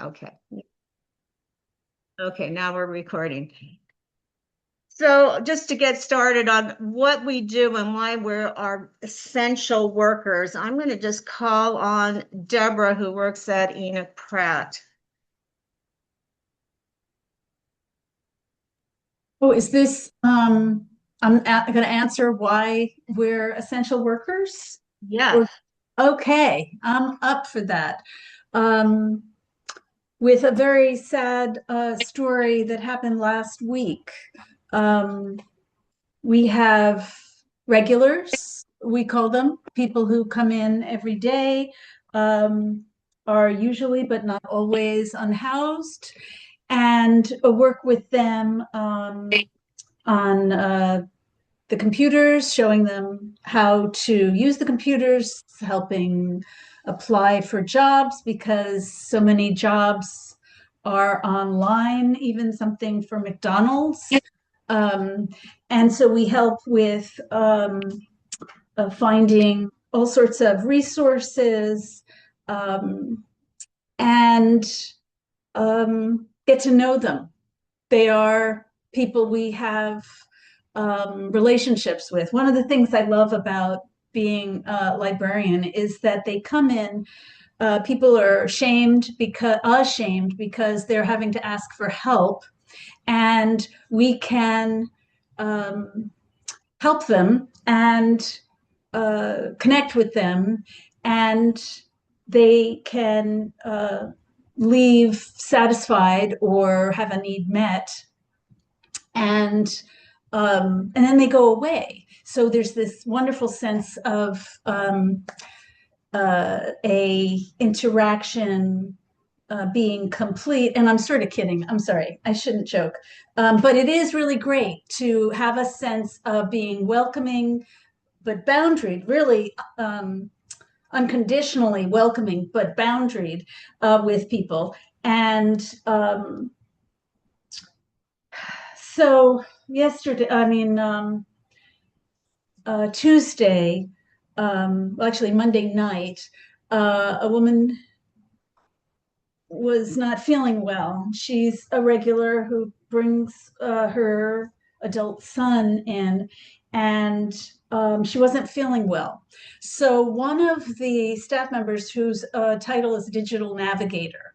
Okay. Okay, now we're recording. So just to get started on what we do and why we're our essential workers, I'm going to just call on Deborah, who works at Enoch Pratt. Oh, is this, I'm going to answer why we're essential workers? Yes. Or, okay, I'm up for that. Um, with a very sad story that happened last week. Um, we have regulars, we call them, people who come in every day, um, are usually, but not always, unhoused, and work with them on the computers, showing them how to use the computers, helping apply for jobs because so many jobs are online, even something for McDonald's. Um, and so we help with finding all sorts of resources um, and get to know them. They are people we have relationships with. One of the things I love about being a librarian is that they come in, people are ashamed because they're having to ask for help, and we can um, help them and connect with them, and they can leave satisfied or have a need met, and then they go away. So there's this wonderful sense of a interaction being complete. And I'm sort of kidding. I'm sorry. I shouldn't joke. But it is really great to have a sense of being welcoming, but boundaried, really unconditionally welcoming, but boundaried with people. And so yesterday, Tuesday, well, actually Monday night, a woman was not feeling well. She's a regular who brings her adult son in, and she wasn't feeling well. So one of the staff members, whose title is digital navigator,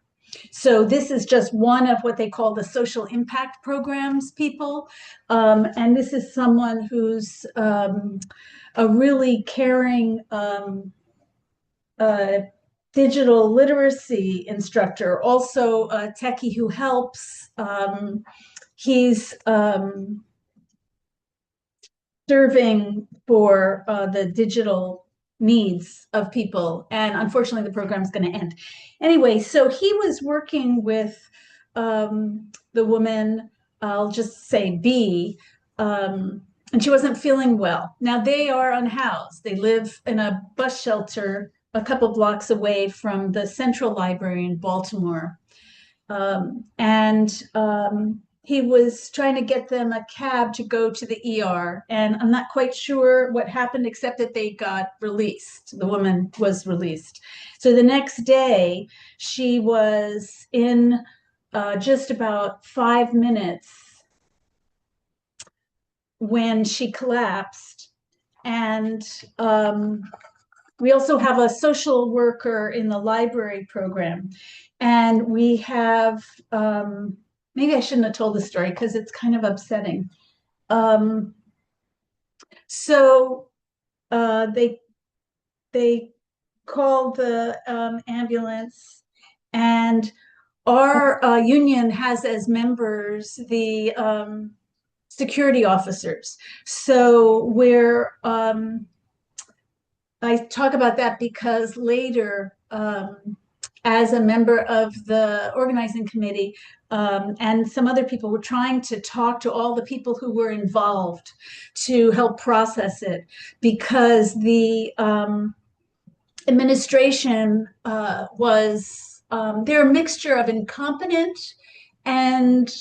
so this is just one of what they call the social impact programs people. And this is someone who's a really caring uh, digital literacy instructor, also a techie who helps. He's serving for the digital needs of people. And unfortunately, the program's going to end. Anyway, so he was working with the woman, I'll just say B, and she wasn't feeling well. Now, they are unhoused. They live in a bus shelter a couple blocks away from the Central Library in Baltimore. And he was trying to get them a cab to go to the ER. And I'm not quite sure what happened, except that they got released. The woman was released. So the next day, she was in just about 5 minutes when she collapsed. And we also have a social worker in the library program. And we have, maybe I shouldn't have told the story because it's kind of upsetting. Um, so they called the ambulance, and our union has as members the security officers. So I talk about that because later, as a member of the organizing committee, and some other people were trying to talk to all the people who were involved to help process it, because the administration they're a mixture of incompetent and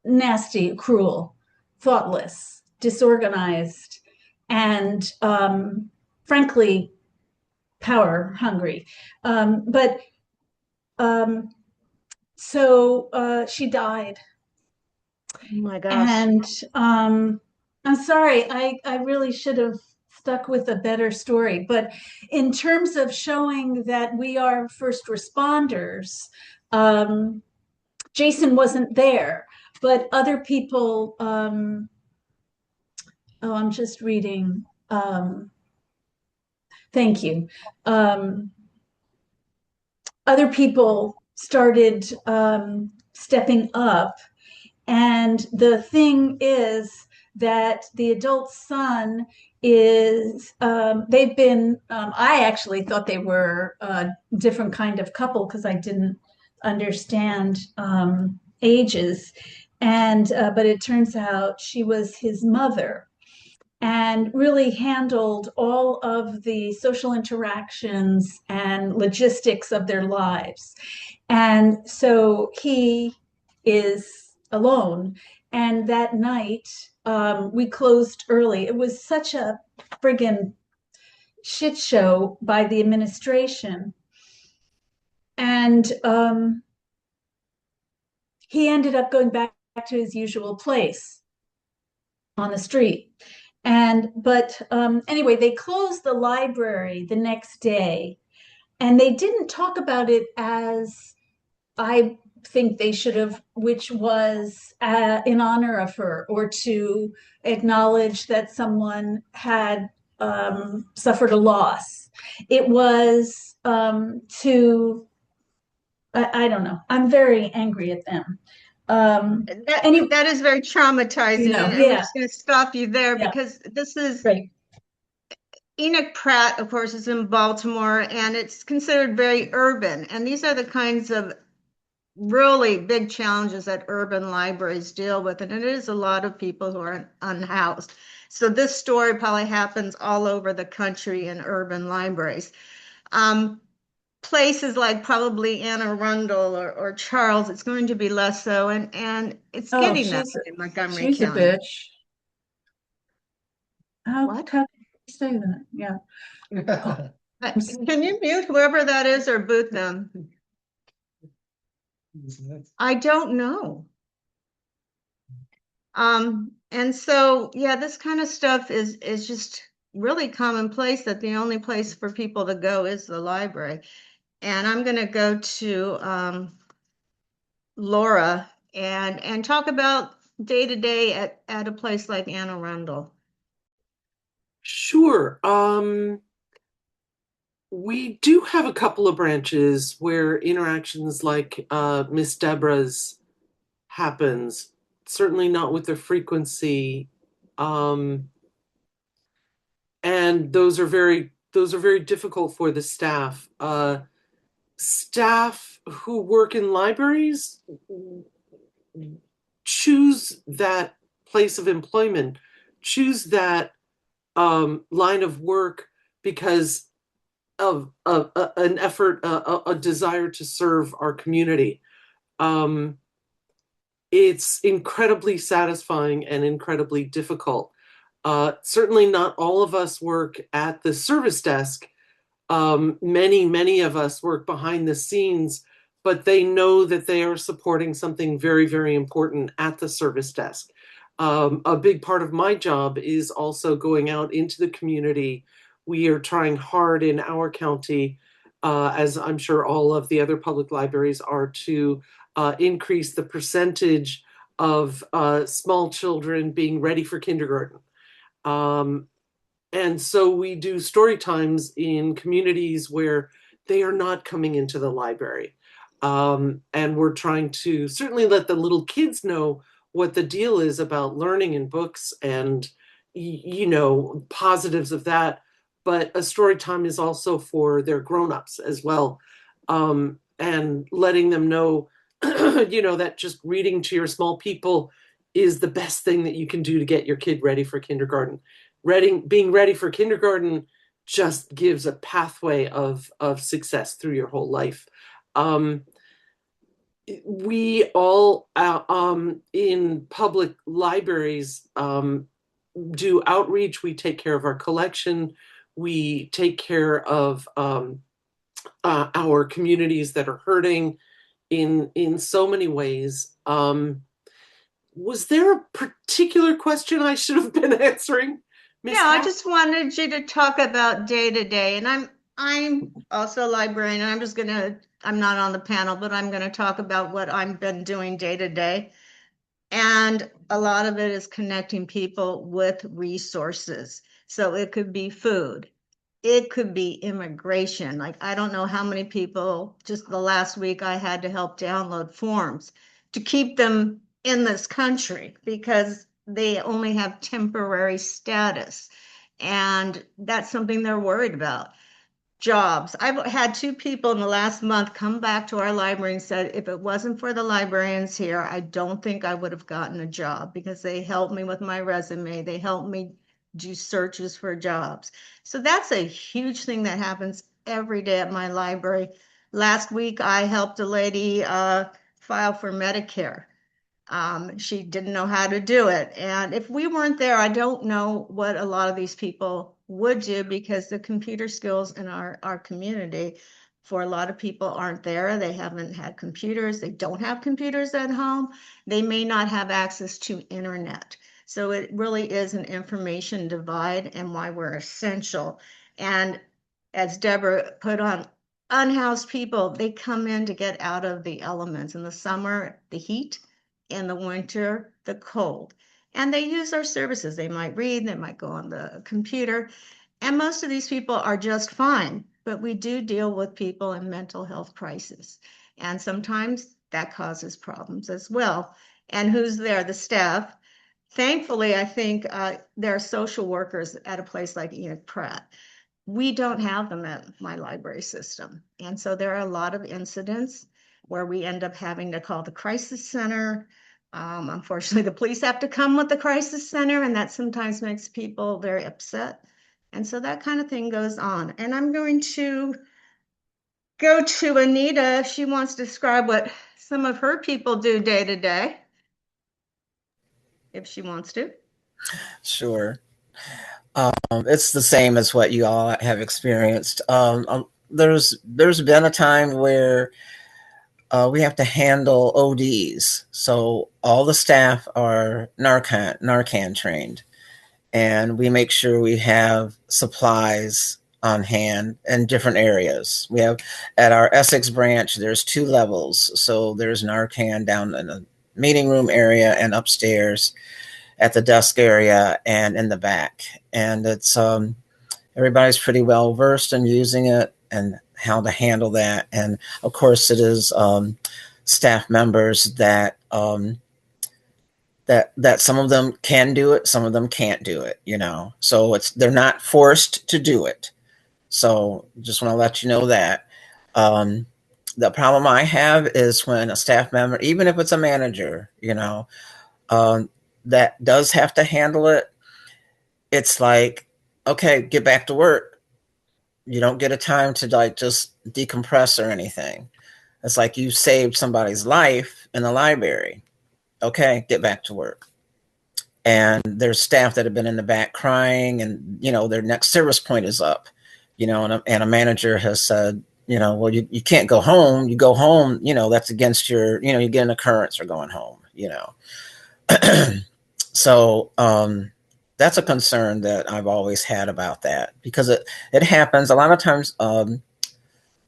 nasty, cruel, thoughtless, disorganized, and frankly, power hungry. But um, So she died. Oh my gosh. And I'm sorry, I really should have stuck with a better story. But in terms of showing that we are first responders, um, Jason wasn't there, but other people, oh, I'm just reading. Thank you. Um, Other people started stepping up. And the thing is that the adult son is, they've been, I actually thought they were a different kind of couple because I didn't understand ages. And, but it turns out she was his mother and really handled all of the social interactions and logistics of their lives. And so he is alone. And that night, we closed early. It was such a friggin' shit show by the administration. And he ended up going back to his usual place on the street. And but anyway, they closed the library the next day, and they didn't talk about it as I think they should have, which was in honor of her or to acknowledge that someone had suffered a loss. It was I don't know. I'm very angry at them. Anyway, That is very traumatizing. And I'm yeah, just going to stop you there yeah, because this is right. Enoch Pratt, of course, is in Baltimore and it's considered very urban. And these are the kinds of really big challenges that urban libraries deal with. And it is a lot of people who are unhoused. So this story probably happens all over the country in urban libraries. Um, Places like probably Anne Arundel or Charles, it's going to be less so. And it's Oh, getting that way in Montgomery she's a County. bitch. What? How can you say that? Yeah. Can you mute whoever that is or boot them? I don't know. And so, yeah, this kind of stuff is just really commonplace that the only place for people to go is the library. And I'm going to go to Laura and talk about day to day at a place like Anne Arundel. Sure. We do have a couple of branches where interactions like Miss Deborah's happens. Certainly not with the frequency, um, and those are very difficult for the staff. Staff who work in libraries choose that place of employment, choose that line of work because of an effort, a desire to serve our community. Um, it's incredibly satisfying and incredibly difficult. Certainly, not all of us work at the service desk. Many of us work behind the scenes, but they know that they are supporting something very, very important at the service desk. A big part of my job is also going out into the community. We are trying hard in our county, as I'm sure all of the other public libraries are, to increase the percentage of small children being ready for kindergarten. Um, and so we do story times in communities where they are not coming into the library. And we're trying to certainly let the little kids know what the deal is about learning in books and, positives of that. But a story time is also for their grown-ups as well. And letting them know, that just reading to your small people is the best thing that you can do to get your kid ready for kindergarten. Being ready for kindergarten just gives a pathway of success through your whole life. Um, we all in public libraries do outreach. We take care of our collection. We take care of our communities that are hurting. in so many ways. Was there a particular question I should have been answering, Miss Yeah, I Hack? just wanted you to talk about day to day, and I'm also a librarian, and I'm not on the panel, but I'm gonna talk about what I've been doing day to day. And a lot of it is connecting people with resources. So it could be food, it could be immigration. Like, I don't know how many people, just the last week, I had to help download forms to keep them in this country because they only have temporary status. And that's something they're worried about. Jobs. I've had two people in the last month come back to our library and said, if it wasn't for the librarians here, I don't think I would have gotten a job because they helped me with my resume. They helped me do searches for jobs. So that's a huge thing that happens every day at my library. Last week, I helped a lady file for Medicare. She didn't know how to do it. And if we weren't there, I don't know what a lot of these people would do because the computer skills in our community for a lot of people aren't there. They haven't had computers. They don't have computers at home. They may not have access to internet. So it really is an information divide and why we're essential. And as Deborah put on, unhoused people, they come in to get out of the elements. In the summer, the heat, in the winter, the cold. And they use our services. They might read, they might go on the computer. And most of these people are just fine, but we do deal with people in mental health crisis. And sometimes that causes problems as well. And who's there? The staff. Thankfully, I think there are social workers at a place like Enoch Pratt. We don't have them at my library system. And so there are a lot of incidents where we end up having to call the crisis center. Unfortunately, the police have to come with the crisis center, and that sometimes makes people very upset. And so that kind of thing goes on. And I'm going to go to Anita. She wants to describe what some of her people do day to day, if she wants to. Sure. It's the same as what you all have experienced. There's been a time where we have to handle ODs, so all the staff are Narcan trained, and we make sure we have supplies on hand in different areas. We have at our Essex branch, there's 2 levels, so there's Narcan down in the meeting room area and upstairs at the desk area and in the back. And it's everybody's pretty well versed in using it and how to handle that. And of course, it is staff members that that some of them can do it, some of them can't do it. So they're not forced to do it. So just want to let you know that. The problem I have is when a staff member, even if it's a manager, that does have to handle it, it's like, okay, get back to work. You don't get a time to just decompress or anything. It's like you saved somebody's life in the library. Okay, get back to work. And there's staff that have been in the back crying, and their next service point is up. And a manager has said, well, you can't go home. You go home, that's against your, you get an occurrence or going home. So that's a concern that I've always had about that, because it happens a lot of times.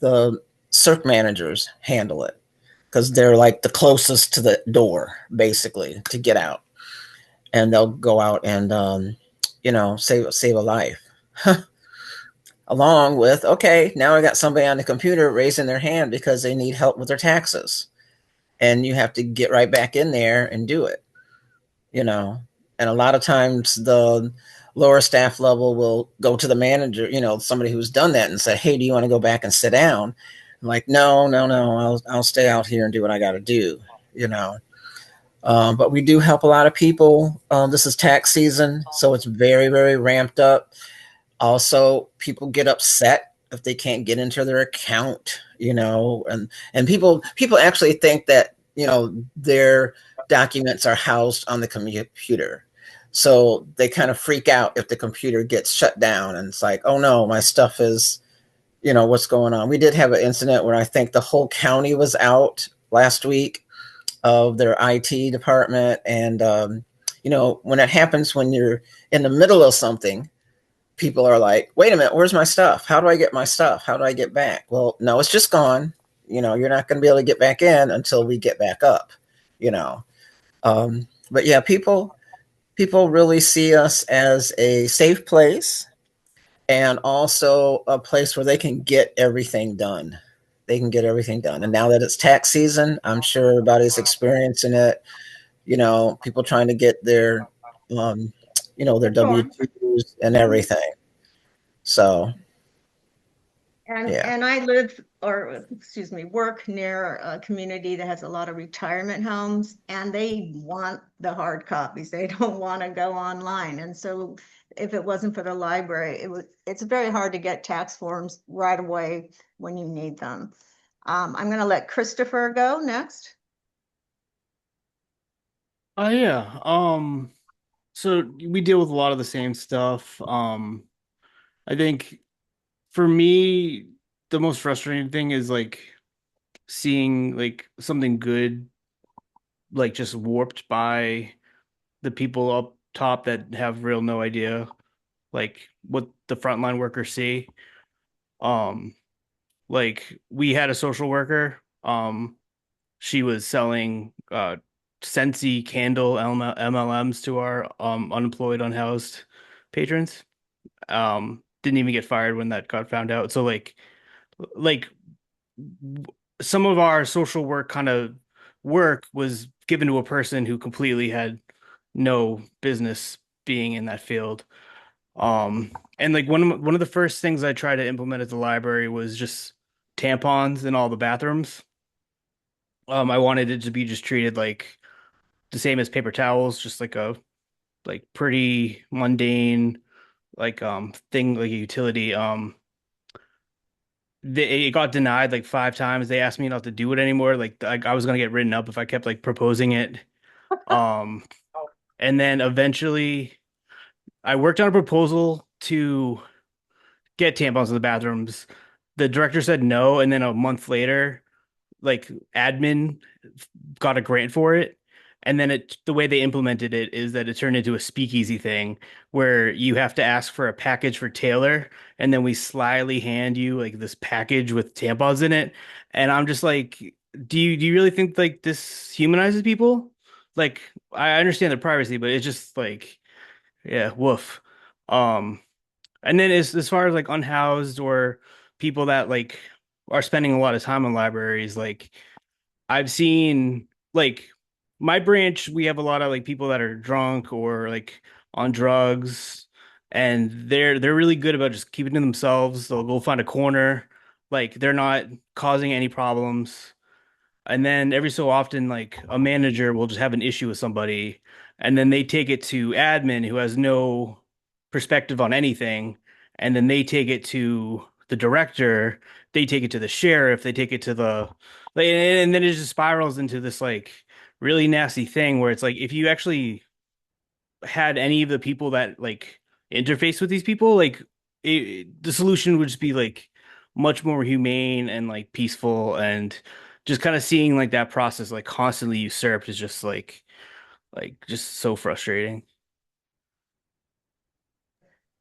The circ managers handle it because they're like the closest to the door, basically, to get out, and they'll go out and save a life. Along with, okay, now I got somebody on the computer raising their hand because they need help with their taxes, and you have to get right back in there and do it. And a lot of times the lower staff level will go to the manager, somebody who's done that, and say, hey, do you want to go back and sit down? I'm like, no, I'll stay out here and do what I got to do, But we do help a lot of people. This is tax season, so it's very, very ramped up. Also, people get upset if they can't get into their account, and people actually think that, their documents are housed on the computer. So they kind of freak out if the computer gets shut down, and it's like, oh no, my stuff is, what's going on? We did have an incident where I think the whole county was out last week of their IT department. And, when it happens when you're in the middle of something, people are like, wait a minute, where's my stuff? How do I get my stuff? How do I get back? Well, no, it's just gone. You're not going to be able to get back in until we get back up, you know. But yeah, people really see us as a safe place and also a place where they can get everything done. They can get everything done. And now that it's tax season, I'm sure everybody's experiencing it. People trying to get their, their W-2s and everything. So, yeah. And I work near a community that has a lot of retirement homes, and they want the hard copies. They don't want to go online. And so if it wasn't for the library, it's very hard to get tax forms right away when you need them. I'm going to let Christopher go next. Yeah. So we deal with a lot of the same stuff. I think for me, the most frustrating thing is like seeing like something good like just warped by the people up top that have real no idea like what the frontline workers see. Um, like we had a social worker. She was selling Scentsy candle MLMs to our unemployed, unhoused patrons. Didn't even get fired when that got found out. So like some of our social work kind of work was given to a person who completely had no business being in that field. And like one of the first things I tried to implement at the library was just tampons in all the bathrooms. I wanted it to be just treated like the same as paper towels, just like a like pretty mundane thing like a utility. It got denied like 5 times. They asked me not to do it anymore. Like I was gonna get written up if I kept like proposing it. Um, and then eventually I worked on a proposal to get tampons in the bathrooms. The director said no, and then a month later, like admin got a grant for it. And then the way they implemented it is that it turned into a speakeasy thing where you have to ask for a package for Taylor, and then we slyly hand you like this package with tampons in it. And I'm just like, do you really think like this humanizes people? Like, I understand the privacy, but it's just like, yeah, woof. Um, and then as far as like unhoused or people that like are spending a lot of time in libraries, like I've seen like my branch, we have a lot of like people that are drunk or like on drugs, and they're really good about just keeping to themselves. They'll go find a corner, like they're not causing any problems. And then every so often, like a manager will just have an issue with somebody, and then they take it to admin who has no perspective on anything, and then they take it to the director, they take it to the sheriff, they take it to the like, and then it just spirals into this like really nasty thing where it's like if you actually had any of the people that like interface with these people, like the solution would just be like much more humane and like peaceful, and just kind of seeing like that process like constantly usurped is just like just so frustrating.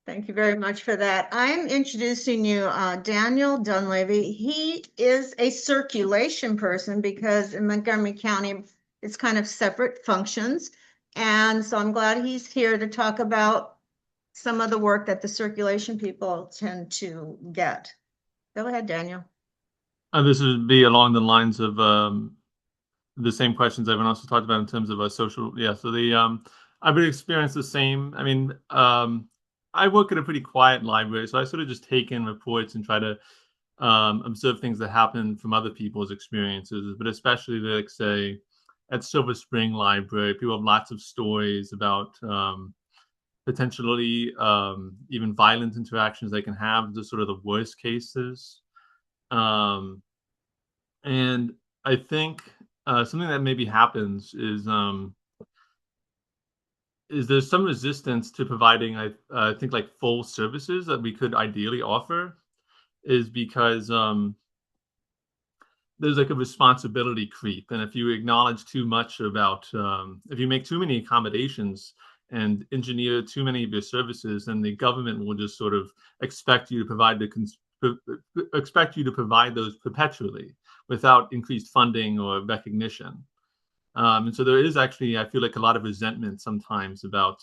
Thank you very much for that. I'm introducing you Daniel Dunleavy. He is a circulation person because in Montgomery County, it's kind of separate functions. And so I'm glad he's here to talk about some of the work that the circulation people tend to get. Go ahead, Daniel. This would be along the lines of the same questions everyone else talked about in terms of a social. Yeah, so I would experience the same. I mean, I work at a pretty quiet library, so I sort of just take in reports and try to observe things that happen from other people's experiences. But especially, like say, at Silver Spring Library, people have lots of stories about potentially even violent interactions they can have. The sort of the worst cases. And I think something that maybe happens is there's some resistance to providing I think like full services that we could ideally offer, is because there's like a responsibility creep, and if you acknowledge too much about, if you make too many accommodations and engineer too many of your services, then the government will just sort of expect you to provide those perpetually without increased funding or recognition. And so there is actually, I feel like, a lot of resentment sometimes about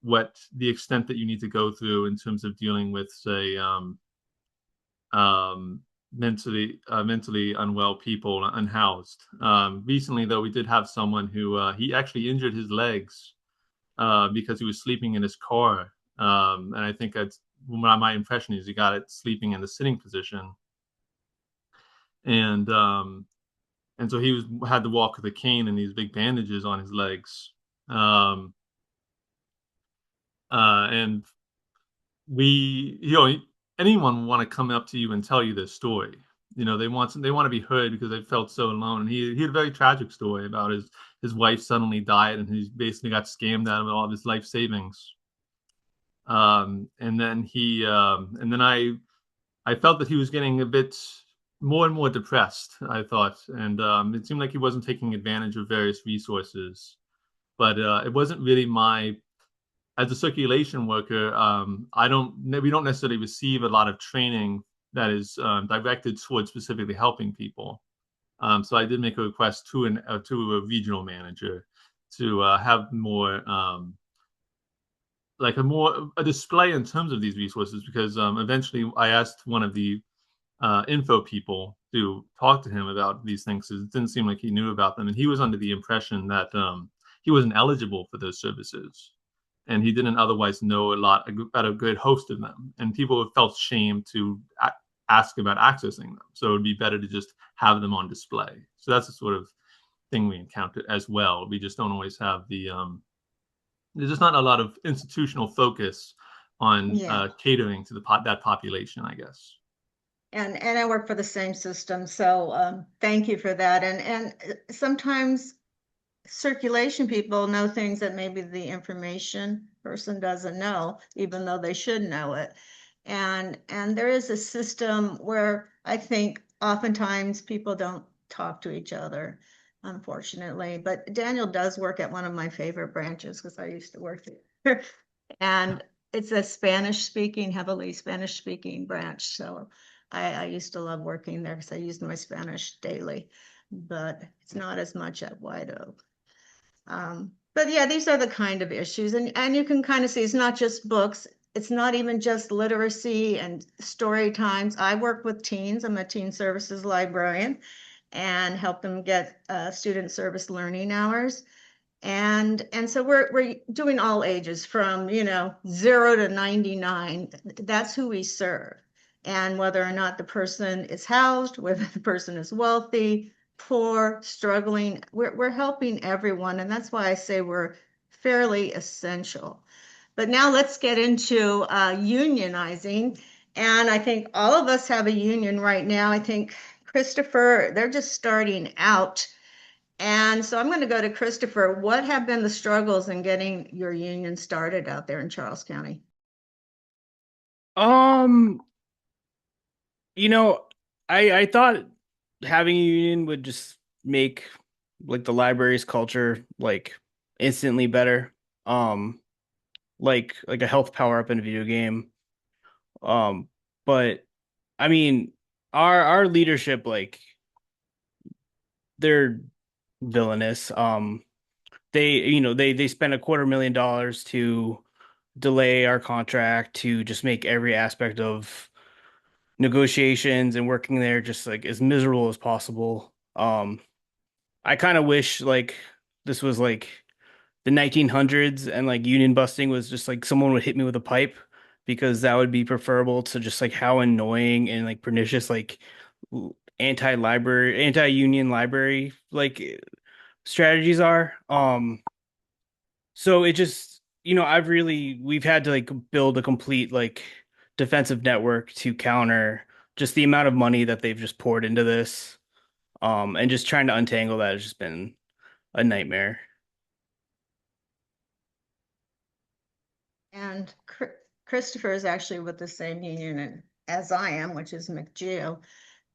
what the extent that you need to go through in terms of dealing with, say, mentally unwell people unhoused. Recently, though, we did have someone who he actually injured his legs because he was sleeping in his car, and I think that's my impression is he got it sleeping in the sitting position, and so he had to walk with a cane and these big bandages on his legs. And we, anyone want to come up to you and tell you this story. They want to be heard because they felt so alone. And he had a very tragic story about his wife suddenly died, and he basically got scammed out of all of his life savings. And then I felt that he was getting a bit more and more depressed, I thought, and it seemed like he wasn't taking advantage of various resources. But it wasn't really as a circulation worker, we don't necessarily receive a lot of training that is directed towards specifically helping people. So I did make a request to a regional manager to have more a display in terms of these resources, because eventually I asked one of the info people to talk to him about these things, because it didn't seem like he knew about them, and he was under the impression that he wasn't eligible for those services, and he didn't otherwise know about a good host of them, and people felt shame to ask about accessing them, so it would be better to just have them on display. So that's the sort of thing we encountered as well. We just don't always have there's just not a lot of institutional focus on catering to that population, I guess. And I work for the same system, so thank you for that. And sometimes circulation people know things that maybe the information person doesn't know, even though they should know it. And there is a system where I think oftentimes people don't talk to each other, unfortunately. But Daniel does work at one of my favorite branches because I used to work there. And it's a heavily Spanish speaking branch. So I used to love working there because I used my Spanish daily, but it's not as much at White Oak. But yeah, these are the kind of issues, and you can kind of see it's not just books. It's not even just literacy and story times. I work with teens. I'm a teen services librarian and help them get student service learning hours. And so we're doing all ages from 0 to 99. That's who we serve. And whether or not the person is housed, whether the person is wealthy, poor, struggling, we're helping everyone. And that's why I say we're fairly essential. But now let's get into unionizing. And I think all of us have a union right now. I think Christopher, they're just starting out. And so I'm going to go to Christopher. What have been the struggles in getting your union started out there in Charles County? I thought having a union would just make like the library's culture like instantly better. Like a health power up in a video game. But I mean, our leadership, like, they're villainous. They spent $250,000 to delay our contract, to just make every aspect of negotiations and working there just like as miserable as possible. I kind of wish like this was like the 1900s, and like union busting was just like someone would hit me with a pipe, because that would be preferable to just like how annoying and like pernicious like anti-union library like strategies are. So it just, we've had to like build a complete like defensive network to counter just the amount of money that they've just poured into this. And just trying to untangle that has just been a nightmare. And Christopher is actually with the same union as I am, which is McGill.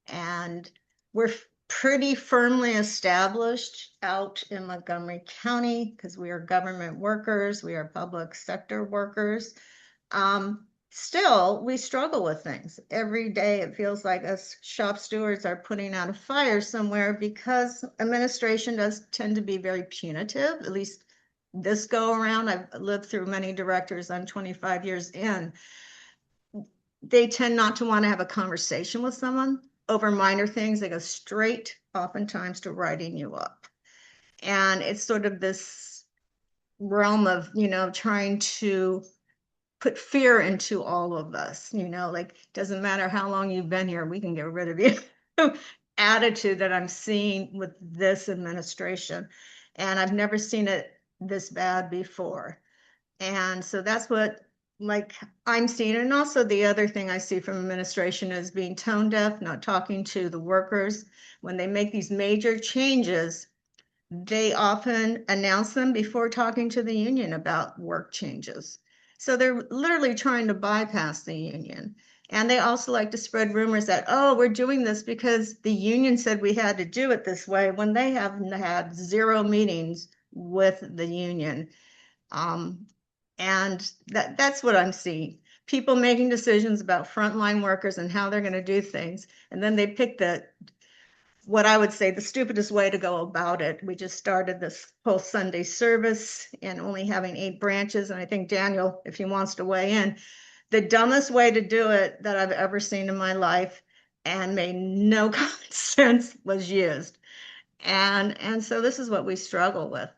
And We're pretty firmly established out in Montgomery County because we are government workers, we are public sector workers. Still, we struggle with things. Every day it feels like us shop stewards are putting out a fire somewhere because administration does tend to be very punitive, at least this go around. I've lived through many directors, I'm 25 years in. They tend not to want to have a conversation with someone over minor things. They go straight, oftentimes, to writing you up. And it's sort of this realm of, trying to put fear into all of us, like, doesn't matter how long you've been here, we can get rid of you attitude that I'm seeing with this administration. And I've never seen it this bad before. And so that's what, like, I'm seeing. And also the other thing I see from administration is being tone deaf, not talking to the workers. When they make these major changes, they often announce them before talking to the union about work changes. So they're literally trying to bypass the union. And they also like to spread rumors that, oh, we're doing this because the union said we had to do it this way, when they have had 0 meetings with the union. And that's what I'm seeing. People making decisions about frontline workers and how they're going to do things. And then they pick what I would say the stupidest way to go about it. We just started this whole Sunday service and only having 8 branches. And I think Daniel, if he wants to weigh in, the dumbest way to do it that I've ever seen in my life and made no common sense was used. And so this is what we struggle with.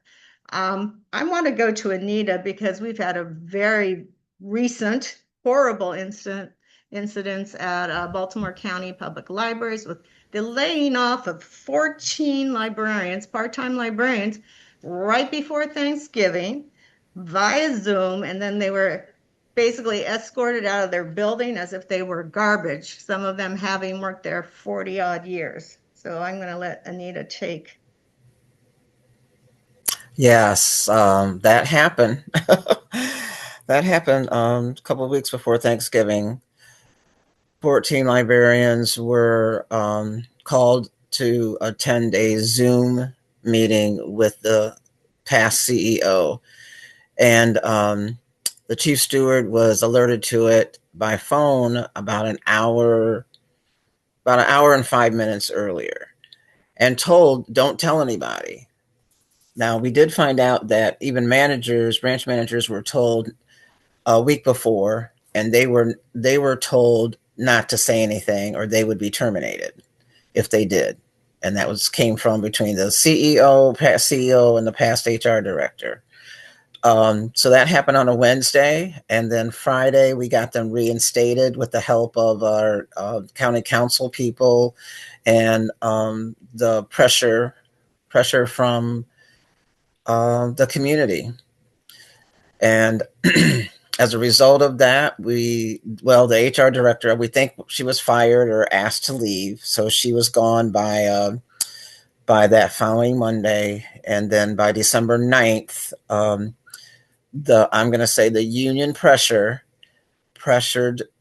I want to go to Anita because we've had a very recent horrible incidents at Baltimore County Public Libraries with the laying off of 14 librarians, part-time librarians, right before Thanksgiving via Zoom. And then they were basically escorted out of their building as if they were garbage, some of them having worked there 40 odd years. So I'm going to let Anita take. Yes, that happened. That happened a couple of weeks before Thanksgiving. 14 librarians were called to attend a Zoom meeting with the past CEO. And the chief steward was alerted to it by phone about an hour and 5 minutes earlier and told, don't tell anybody. Now, we did find out that even branch managers were told a week before, and they were told not to say anything or they would be terminated if they did. And that came from between the past CEO and the past HR director. So that happened on a Wednesday, and then Friday we got them reinstated with the help of our county council people and the pressure from the community. And as a result of that, the HR director, we think she was fired or asked to leave. So she was gone by that following Monday. And then by December 9th, I'm going to say the union pressured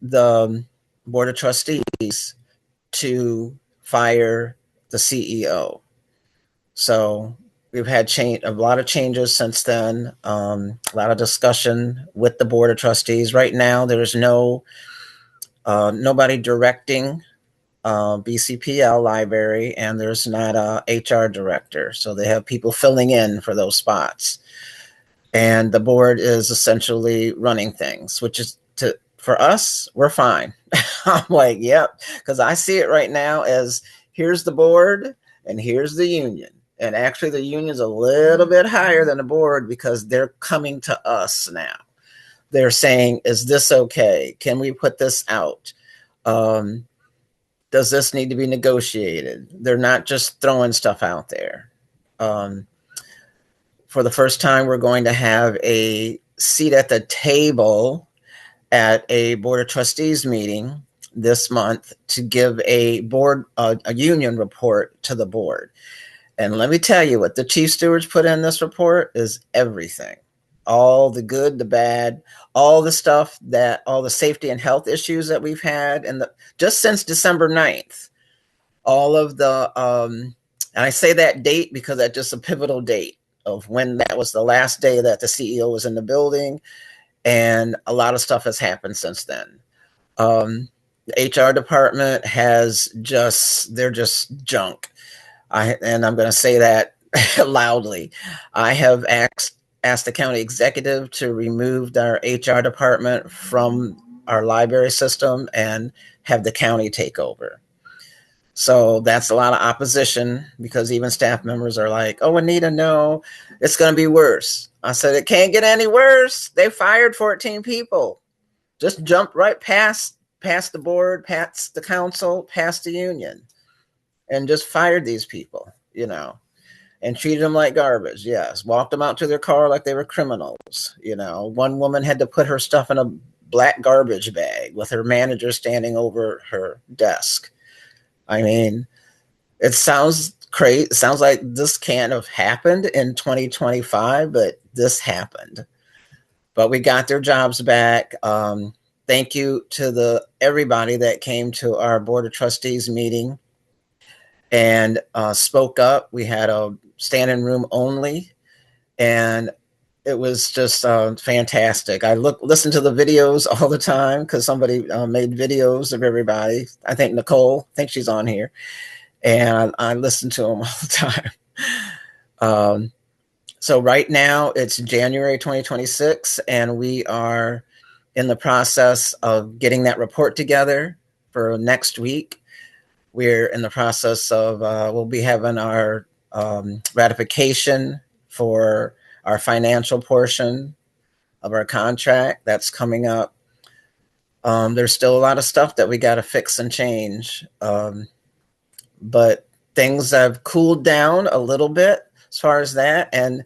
the board of trustees to fire the CEO. So we've had a lot of changes since then, a lot of discussion with the board of trustees. Right now, there's nobody directing BCPL library, and there's not a HR director. So they have people filling in for those spots. And the board is essentially running things, which is for us, we're fine. I'm like, yep, because I see it right now as here's the board and here's the union. And actually, the union's a little bit higher than the board because they're coming to us now. They're saying, is this okay? Can we put this out? Does this need to be negotiated? They're not just throwing stuff out there. For the first time, we're going to have a seat at the table at a board of trustees meeting this month to give a union report to the board. And let me tell you, what the chief stewards put in this report is everything. All the good, the bad, all the stuff all the safety and health issues that we've had just since December 9th. all of the, and I say that date because that's just a pivotal date of when that was the last day that the CEO was in the building. And a lot of stuff has happened since then. The HR department they're just junk. And I'm going to say that loudly. I have asked the county executive to remove our HR department from our library system and have the county take over. So that's a lot of opposition because even staff members are like, oh, Anita, no, it's going to be worse. I said, it can't get any worse. They fired 14 people. Just jumped right past the board, past the council, past the union, and just fired these people, and treated them like garbage. Yes. Walked them out to their car like they were criminals. One woman had to put her stuff in a black garbage bag with her manager standing over her desk. I mean, it sounds crazy. It sounds like this can't have happened in 2025, but this happened. But we got their jobs back. Thank you to everybody that came to our Board of Trustees meeting and spoke up. We had a standing room only, and it was just fantastic. I listened to the videos all the time because somebody made videos of everybody. I think Nicole, she's on here, and I listened to them all the time. So right now it's January 2026, and we are in the process of getting that report together for next week. We're in the process of, we'll be having our ratification for our financial portion of our contract. That's coming up. There's still a lot of stuff that we got to fix and change. But things have cooled down a little bit as far as that. And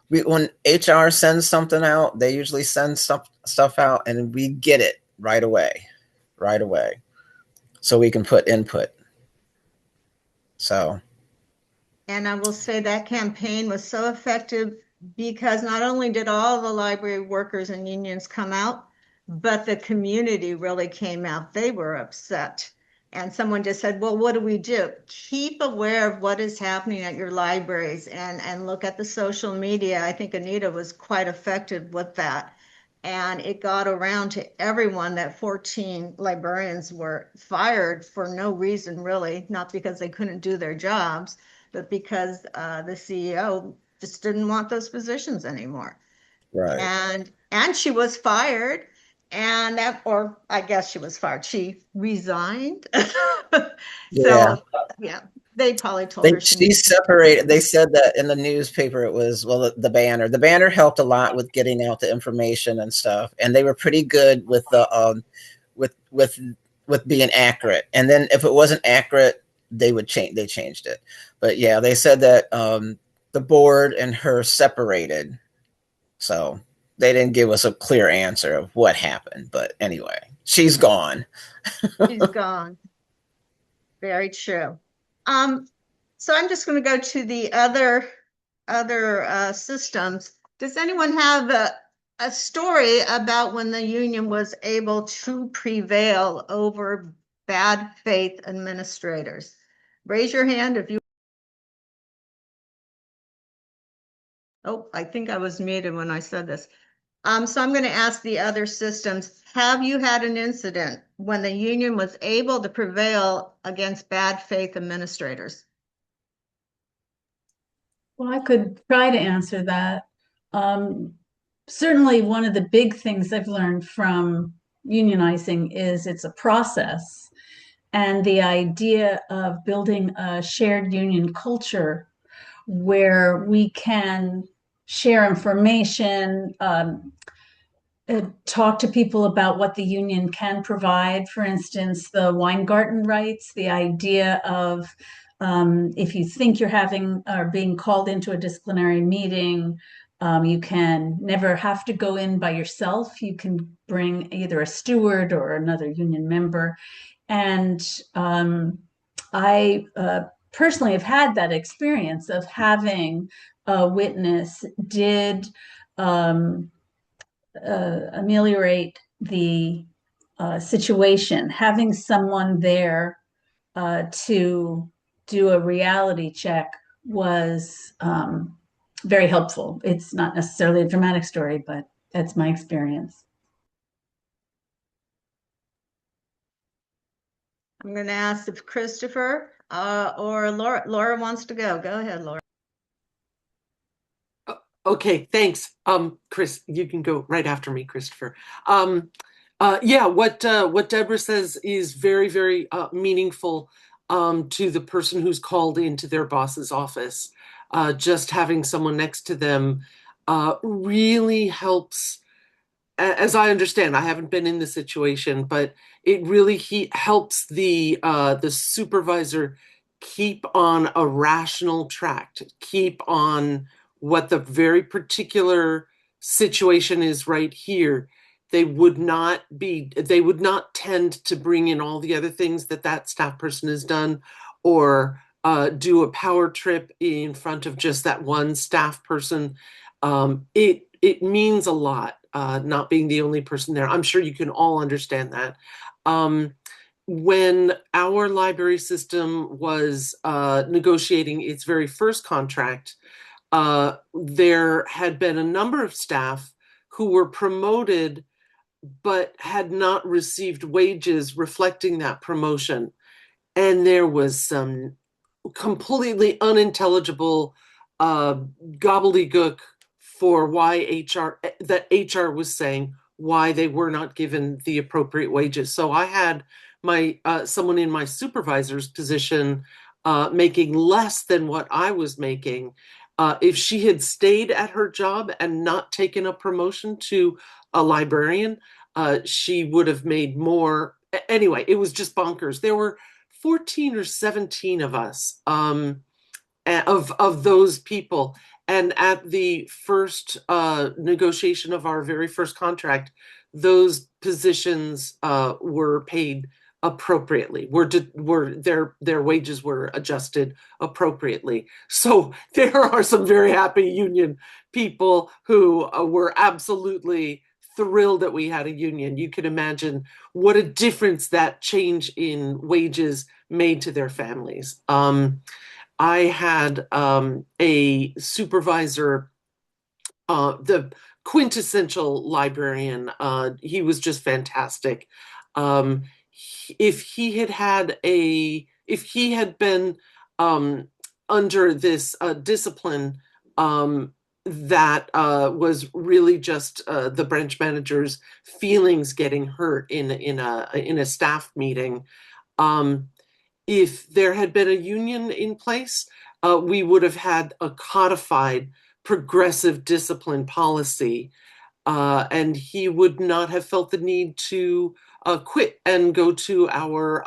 when HR sends something out, they usually send stuff out and we get it right away. So we can put input. So. And I will say that campaign was so effective because not only did all the library workers and unions come out, but the community really came out. They were upset. And someone just said, well, what do we do? Keep aware of what is happening at your libraries and look at the social media. I think Anita was quite effective with that. And it got around to everyone that 14 librarians were fired for no reason, really, not because they couldn't do their jobs, but because the CEO just didn't want those positions anymore. Right. And she was fired, and or I guess she was fired. She resigned. Yeah. So yeah, they probably told her she separated. They said that in the newspaper. It was, well, the banner. The banner helped a lot with getting out the information and stuff, and they were pretty good with the with being accurate. And then if it wasn't accurate, they would change. They changed it. But yeah, they said that the board and her separated, so they didn't give us a clear answer of what happened. But anyway, she's gone. She's gone. Very true. So I'm just going to go to the other systems. Does anyone have a story about when the union was able to prevail over bad faith administrators? Raise your hand if you. Oh, I think I was muted when I said this. So I'm going to ask the other systems, have you had an incident when the union was able to prevail against bad faith administrators? Well, I could try to answer that. Certainly one of the big things I've learned from unionizing is it's a process. And the idea of building a shared union culture where we can share information, talk to people about what the union can provide. For instance, the Weingarten rights, the idea of if you think you're having or being called into a disciplinary meeting, you can never have to go in by yourself. You can bring either a steward or another union member. And I personally have had that experience of having a witness did ameliorate the situation, having someone there to do a reality check was very helpful. It's not necessarily a dramatic story, but that's my experience. I'm going to ask if Christopher or Laura wants to go. Go ahead, Laura. Okay, thanks. Chris, you can go right after me, Christopher. Yeah, what Deborah says is very, very meaningful to the person who's called into their boss's office. Just having someone next to them really helps. As I understand, I haven't been in the situation, but it really helps the supervisor keep on a rational track, keep on what the very particular situation is right here. They would not tend to bring in all the other things that staff person has done, or do a power trip in front of just that one staff person. It means a lot, not being the only person there. I'm sure you can all understand that. When our library system was negotiating its very first contract, there had been a number of staff who were promoted but had not received wages reflecting that promotion. And there was some completely unintelligible gobbledygook for why HR was saying why they were not given the appropriate wages. So I had my someone in my supervisor's position making less than what I was making. If she had stayed at her job and not taken a promotion to a librarian, she would have made more. Anyway, it was just bonkers. There were 14 or 17 of us, of those people. And at the first negotiation of our very first contract, those positions were paid appropriately. Their wages were adjusted appropriately. So there are some very happy union people who were absolutely thrilled that we had a union. You can imagine what a difference that change in wages made to their families. I had a supervisor, the quintessential librarian. He was just fantastic. If he had been under this discipline that was really just the branch manager's feelings getting hurt in a staff meeting. If there had been a union in place, we would have had a codified progressive discipline policy, and he would not have felt the need to quit and go to our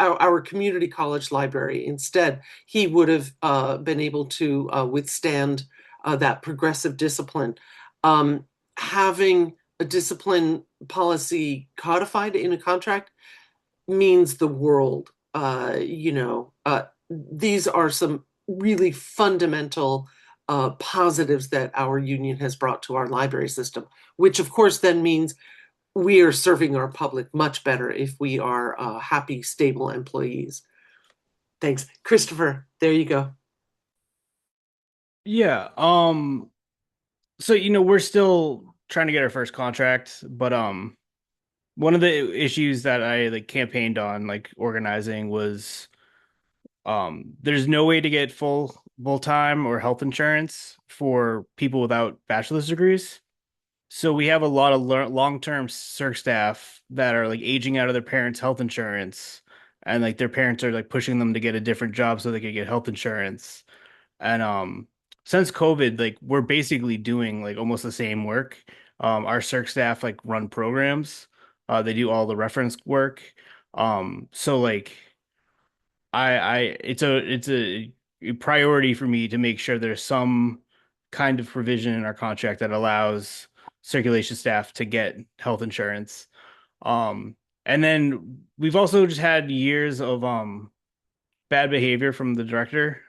our community college library. Instead, he would have been able to withstand that progressive discipline. Having a discipline policy codified in a contract means the world. These are some really fundamental positives that our union has brought to our library system, which of course then means we are serving our public much better if we are happy, stable employees. Thanks. Christopher, there you go. Yeah. So we're still trying to get our first contract, but one of the issues that I campaigned on organizing was there's no way to get full-time or health insurance for people without bachelor's degrees. So we have a lot of long-term circ staff that are aging out of their parents' health insurance, and their parents are pushing them to get a different job so they can get health insurance. And since COVID, we're basically doing almost the same work. Our circ staff run programs. They do all the reference work. So it's a priority for me to make sure there's some kind of provision in our contract that allows circulation staff to get health insurance. And then we've also just had years of bad behavior from the director.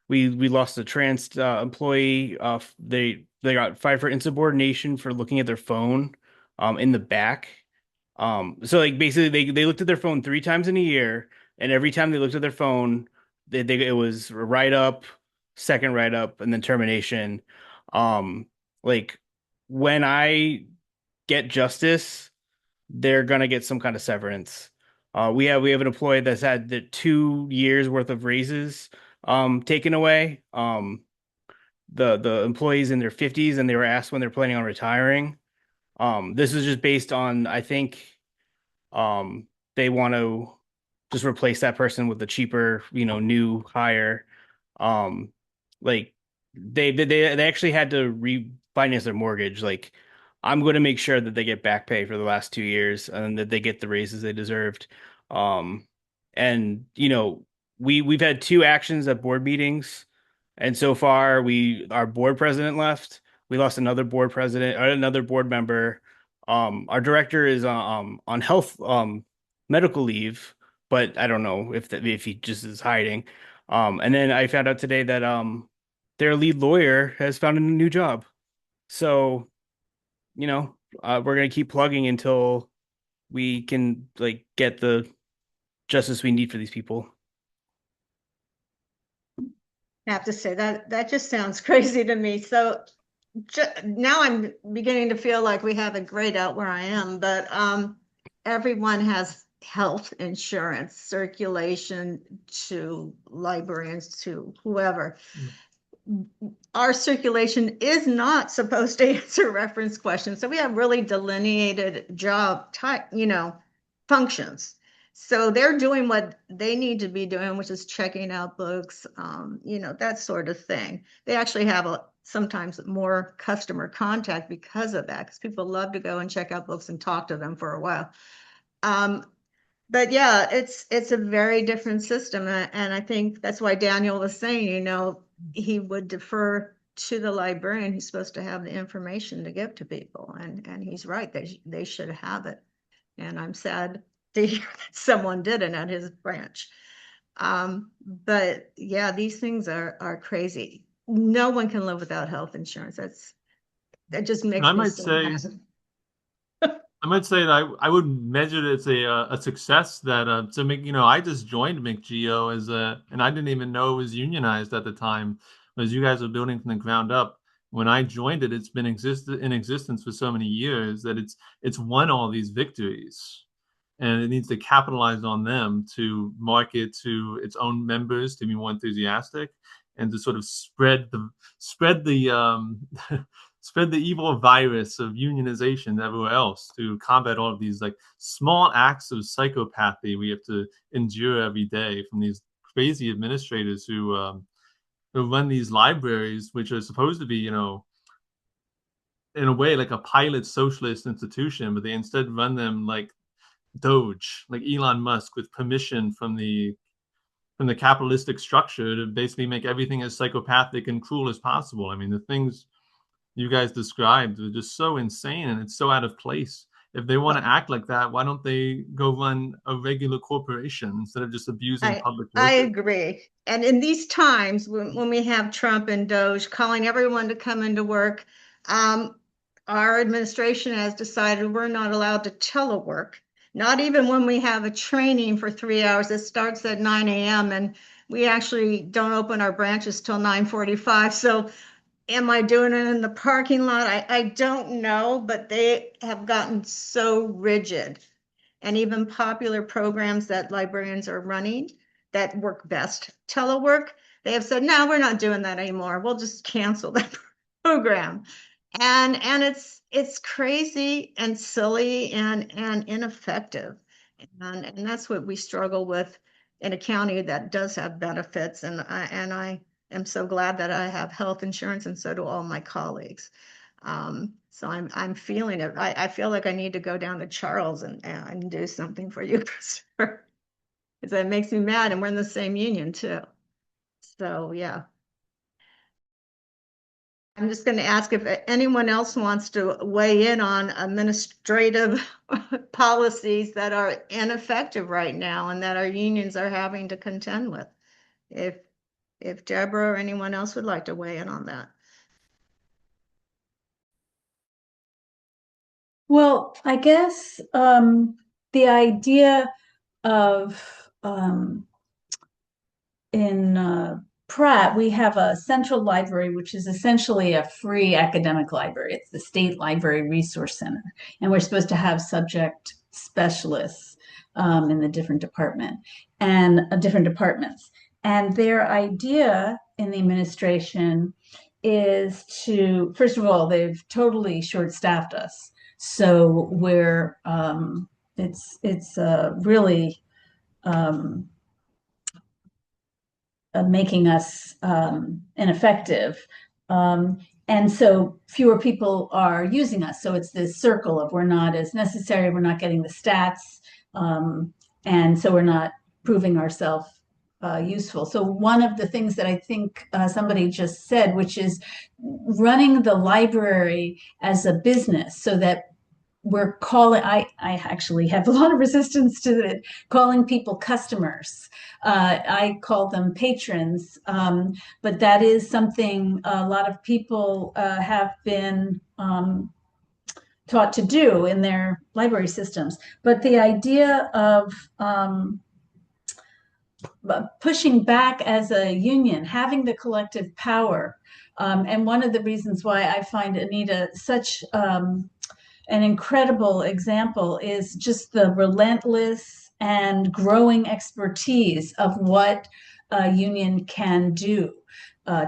We lost a trans employee. They got fired for insubordination for looking at their phone in the back So like basically they looked at their phone 3 times in a year, and every time they looked at their phone, it was write up, second write up, and then termination. Like when I get justice, they're gonna get some kind of severance. We have an employee that's had the 2 years worth of raises taken away. The employees in their 50s, and they were asked when they're planning on retiring. This is just based on, I think, they want to just replace that person with a cheaper, new hire. Um, like they actually had to refinance their mortgage. Like, I'm going to make sure that they get back pay for the last 2 years and that they get the raises they deserved. Um, and we've had 2 actions at board meetings, and so far our board president left. We lost another board president, or another board member. Our director is on health medical leave, but I don't know if he just is hiding. And then I found out today that their lead lawyer has found a new job. So, we're gonna keep plugging until we can like get the justice we need for these people. I have to say that just sounds crazy to me. So now I'm beginning to feel like we have it grayed out where I am, but everyone has health insurance, circulation to librarians to whoever. Our circulation is not supposed to answer reference questions. So we have really delineated job type, functions. So they're doing what they need to be doing, which is checking out books, that sort of thing. They actually have sometimes more customer contact because of that, because people love to go and check out books and talk to them for a while. But yeah, it's a very different system. And I think that's why Daniel was saying, he would defer to the librarian who's supposed to have the information to give to people. And he's right, they should have it. And I'm sad to hear that someone didn't at his branch. But yeah, these things are crazy. No one can live without health insurance. That just makes I me might so say, happy. I might say that I would measure it as a success that to make I just joined McGeo and I didn't even know it was unionized at the time, as you guys are building from the ground up. When I joined it, it's been in existence for so many years that it's won all these victories, and it needs to capitalize on them to market to its own members to be more enthusiastic and to sort of spread the spread the evil virus of unionization everywhere else to combat all of these like small acts of psychopathy we have to endure every day from these crazy administrators who run these libraries, which are supposed to be, in a way like a pilot socialist institution, but they instead run them like Doge, like Elon Musk, with permission from the capitalistic structure to basically make everything as psychopathic and cruel as possible. I mean, the things you guys described are just so insane and it's so out of place. If they want to act like that, why don't they go run a regular corporation instead of just abusing public I workers? agree. And in these times when we have Trump and Doge calling everyone to come into work, our administration has decided we're not allowed to telework, not even when we have a training for 3 hours. It starts at 9 a.m. and we actually don't open our branches till 9:45. So am I doing it in the parking lot? I don't know, but they have gotten so rigid. And even popular programs that librarians are running that work best, telework, they have said, no, we're not doing that anymore. We'll just cancel that program. And it's crazy and silly and ineffective. And that's what we struggle with in a county that does have benefits. And I am so glad that I have health insurance, and so do all my colleagues. So I'm feeling it. I feel like I need to go down to Charles and do something for you, Christopher. Because that makes me mad, and we're in the same union too. So yeah. I'm just going to ask if anyone else wants to weigh in on administrative policies that are ineffective right now and that our unions are having to contend with. If Deborah or anyone else would like to weigh in on that. Well, I guess the idea of in Pratt, we have a central library, which is essentially a free academic library. It's the State Library Resource Center, and we're supposed to have subject specialists in the different different departments. And their idea in the administration is to, first of all, they've totally short-staffed us, so we're it's really making us ineffective. And so fewer people are using us. So it's this circle of we're not as necessary, we're not getting the stats, and so we're not proving ourselves useful. So one of the things that I think somebody just said, which is running the library as a business so that we're calling, I actually have a lot of resistance to it, calling people customers. I call them patrons, but that is something a lot of people have been taught to do in their library systems. But the idea of pushing back as a union, having the collective power, and one of the reasons why I find Anita such an incredible example is just the relentless and growing expertise of what a union can do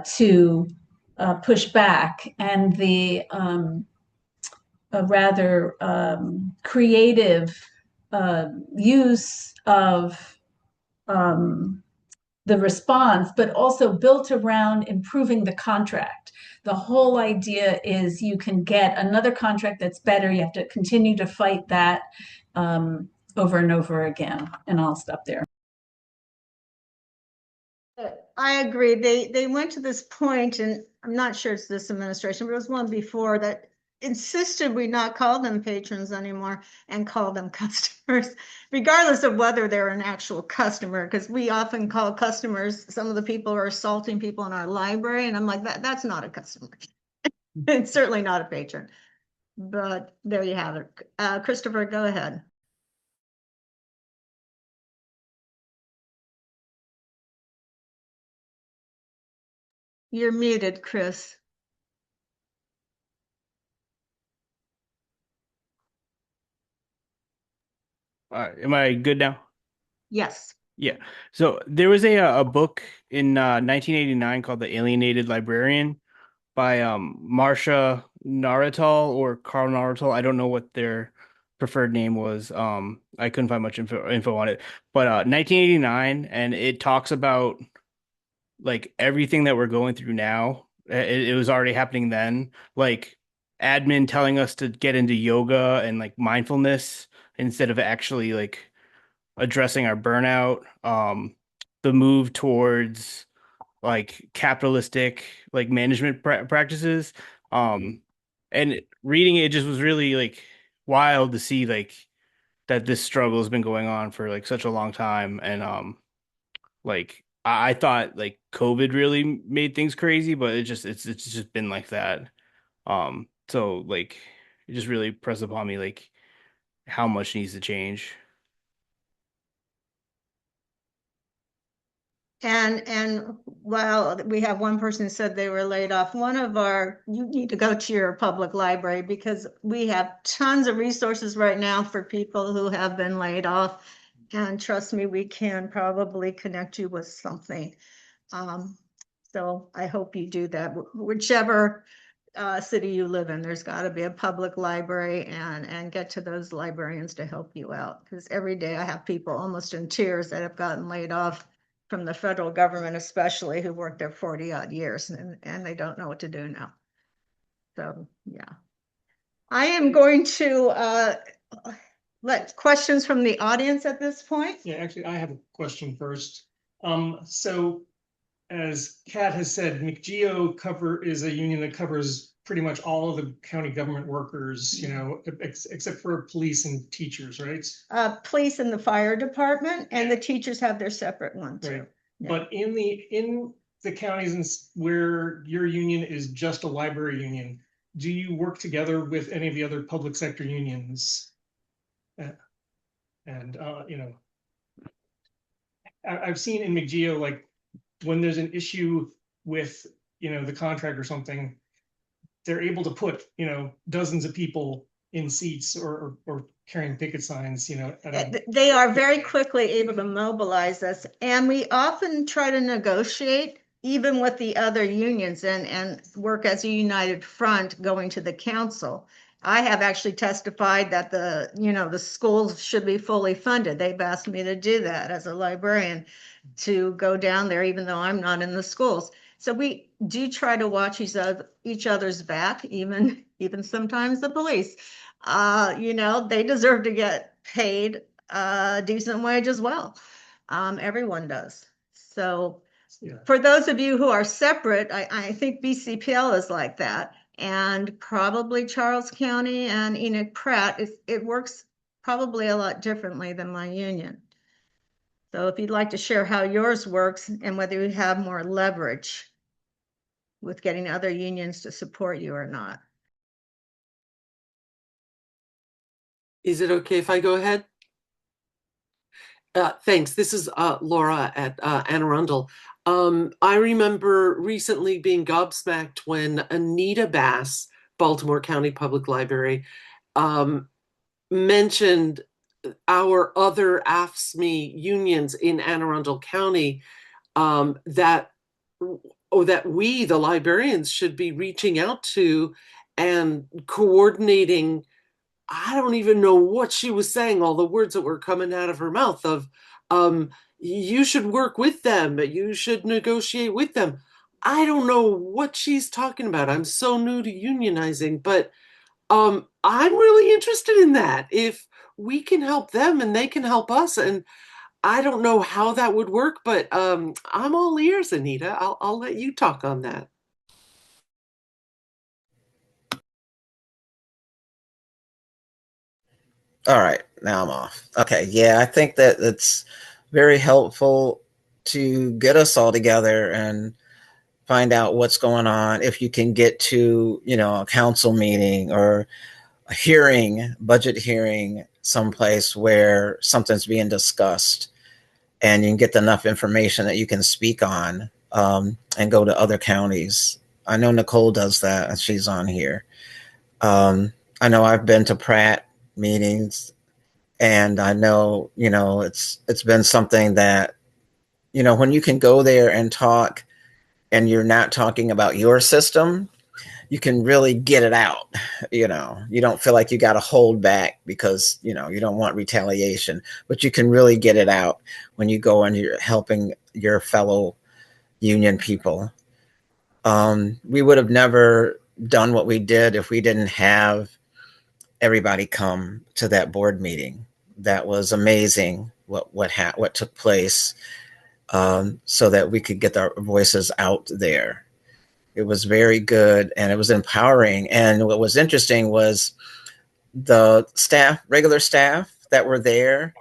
to push back, and the rather creative use of the response, but also built around improving the contract. The whole idea is you can get another contract that's better. You have to continue to fight that over and over again. And I'll stop there. I agree. They went to this point, and I'm not sure it's this administration, but it was one before that insisted we not call them patrons anymore and call them customers, regardless of whether they're an actual customer, because we often call customers some of the people who are assaulting people in our library, and I'm like, that's not a customer. It's certainly not a patron. But there you have it. Christopher, go ahead. You're muted, Chris. Am I good now? Yes. Yeah. So there was a book in 1989 called The Alienated Librarian by Marcia Naratal or Carl Naratal. I don't know what their preferred name was. I couldn't find much info on it. But 1989, and it talks about like everything that we're going through now. It was already happening then. Like admin telling us to get into yoga and like mindfulness instead of actually like addressing our burnout. The move towards like capitalistic like management practices. And reading it just was really like wild to see like that this struggle has been going on for like such a long time. And like I thought like COVID really made things crazy, but it's just been like that. So like it just really pressed upon me like how much needs to change. And while we have one person who said they were laid off, you need to go to your public library, because we have tons of resources right now for people who have been laid off. And trust me, we can probably connect you with something. So I hope you do that. Whichever city you live in, there's got to be a public library, and get to those librarians to help you out. Because every day I have people almost in tears that have gotten laid off from the federal government, especially, who worked there 40 odd years, and they don't know what to do now. So, yeah. I am going to let questions from the audience at this point. Yeah, actually, I have a question first. So as Kat has said, McGeo is a union that covers pretty much all of the county government workers, except for police and teachers, right? Police and the fire department, and the teachers have their separate one too. Right. Yeah. But in the counties where your union is just a library union, do you work together with any of the other public sector unions? And you know, I've seen in McGeo, like when there's an issue with, you know, the contract or something, they're able to put, you know, dozens of people in seats or carrying picket signs, you know. They are very quickly able to mobilize us, and we often try to negotiate even with the other unions and work as a united front going to the council. I have actually testified that the schools should be fully funded. They've asked me to do that as a librarian, to go down there, even though I'm not in the schools. So we do try to watch each other's back, even sometimes the police. They deserve to get paid a decent wage as well. Everyone does. So Yeah. for those of you who are separate, I think BCPL is like that, and probably Charles County and Enoch Pratt, it works probably a lot differently than my union. So if you'd like to share how yours works and whether you have more leverage with getting other unions to support you or not. Is it okay if I go ahead? Thanks. This is Laura at Anne Arundel. I remember recently being gobsmacked when Anita Bass, Baltimore County Public Library, mentioned our other AFSCME unions in Anne Arundel County, that we, the librarians, should be reaching out to and coordinating. I don't even know what she was saying, all the words that were coming out of her mouth of, you should work with them, you should negotiate with them. I don't know what she's talking about. I'm so new to unionizing, but I'm really interested in that. If we can help them and they can help us, and I don't know how that would work, but I'm all ears, Anita. I'll let you talk on that. All right, now I'm off. Okay, yeah, I think that it's very helpful to get us all together and find out what's going on. If you can get to, a council meeting or a hearing, budget hearing, someplace where something's being discussed, and you can get enough information that you can speak on, and go to other counties. I know Nicole does that, and she's on here. I know I've been to Pratt meetings, and I know, it's been something that, when you can go there and talk and you're not talking about your system, you can really get it out. You don't feel like you got to hold back because, you don't want retaliation, but you can really get it out when you go and you're helping your fellow union people. We would have never done what we did if we didn't have everybody come to that board meeting. That was amazing what took place, so that we could get our voices out there. It was very good and it was empowering. And what was interesting was the regular staff that were there,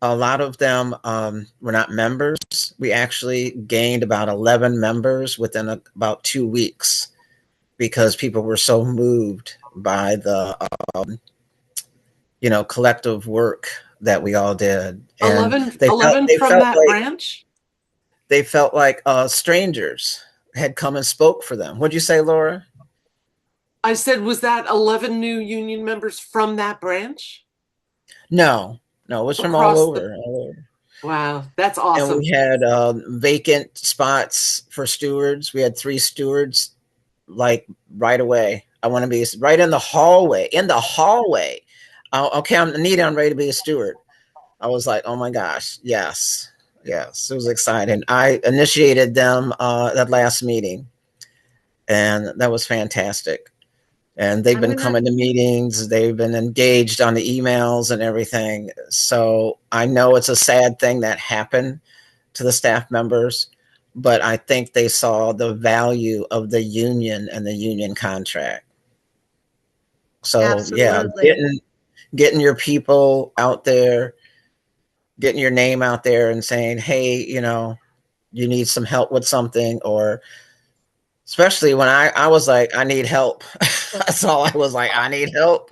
a lot of them were not members. We actually gained about 11 members within about 2 weeks because people were so moved by the collective work that we all did. And 11 from that branch? They felt like strangers had come and spoke for them. What'd you say, Laura? I said, was that 11 new union members from that branch? No, it was from all over. Wow, that's awesome. And we had vacant spots for stewards. We had 3 stewards, like right away. I want to be right in the hallway. Okay, I'm ready to be a steward. I was like, oh my gosh, yes, it was exciting. I initiated them that last meeting, and that was fantastic. And they've been coming to meetings. They've been engaged on the emails and everything. So I know it's a sad thing that happened to the staff members, but I think they saw the value of the union and the union contract. So Absolutely. yeah, getting your people out there, getting your name out there and saying, hey, you need some help with something, or especially when I was like, I need help. So I was like, I need help.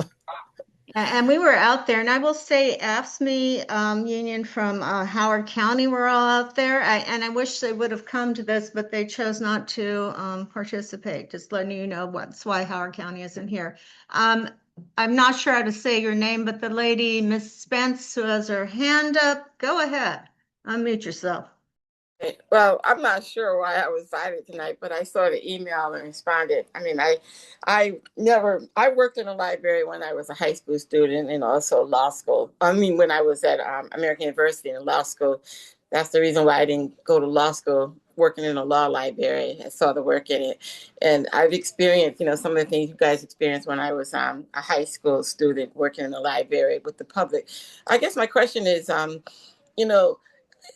And we were out there, and I will say, AFSCME union from Howard County were all out there. And I wish they would have come to this, but they chose not to participate. Just letting you know that's why Howard County isn't here. I'm not sure how to say your name, but the lady, Miss Spence, who has her hand up, go ahead, unmute yourself. Well, I'm not sure why I was invited tonight, but I saw the email and responded. I mean, I worked in a library when I was a high school student and also law school. I mean, when I was at American University in law school, that's the reason why I didn't go to law school, working in a law library. I saw the work in it. And I've experienced, some of the things you guys experienced when I was a high school student working in the library with the public. I guess my question is,